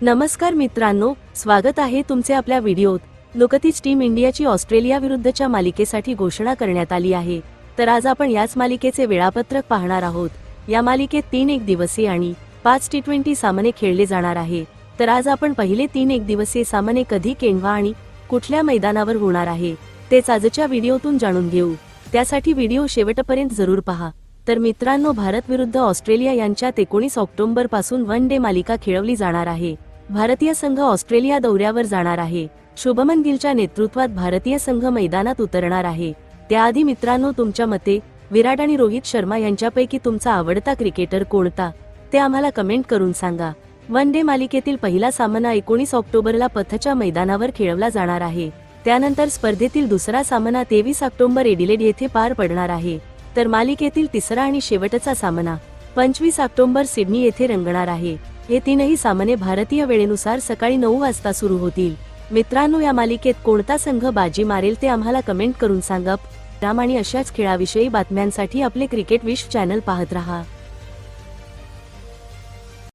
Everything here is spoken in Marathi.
नमस्कार मित्रांनो, स्वागत आहे तुमचे आपल्या व्हिडिओत। नुकतीच टीम इंडियाची ऑस्ट्रेलिया विरुद्धच्या मालिकेसाठी घोषणा करण्यात आली आहे। तर आज आपण याच मालिकेचे वेळापत्रक पाहणार आहोत। या मालिकेत 3 एकदिवसीय आणि 5 टी20 सामने खेळले जाणार आहे। तर आज आपण पहिले 3 एकदिवसीय सामने कधी, केव्हा आणि कुठल्या मैदानावर होणार आहे तेच आजच्या व्हिडिओतून जाणून घेऊ। त्यासाठी व्हिडिओ शेवटपर्यंत जरूर पहा। तर मित्रांनो, भारत विरुद्ध ऑस्ट्रेलिया यांच्यात 19 ऑक्टोबर पासून वन डे मालिका खेळवली जाणार आहे। भारतीय संघ ऑस्ट्रेलिया दौऱ्यावर जाणार आहे। शुभमन गिलच्या नेतृत्वात भारतीय संघ मैदानात उतरणार आहे। त्याआधी मित्रांनो, तुमच्या मते विराट आणि रोहित शर्मा यांच्यापैकी तुमचा आवडता क्रिकेटर कोणता ते आम्हाला कमेंट करून सांगा। वन डे मालिकेतील पहिला सामना 19 ऑक्टोबरला पथच्या मैदानावर खेळवला जाणार आहे। त्यानंतर स्पर्धेतील दुसरा सामना 23 ऑक्टोबर एडिलेड येथे पार पडणार आहे। तर मालिकेतील तिसरा आणि शेवटचा सामना 25 ऑक्टोबर सिडनी येथे रंगणार आहे। हे तीनही सामने भारतीय वेळेनुसार सकाळी 9 वाजता सुरू होतील। मित्रांनो, या मालिकेत कोणता संघ बाजी मारेल ते आम्हाला कमेंट करून सांगा। आणि अशाच खेळाविषयी बातम्यांसाठी आपले क्रिकेट विश्व चॅनल पाहत रहा।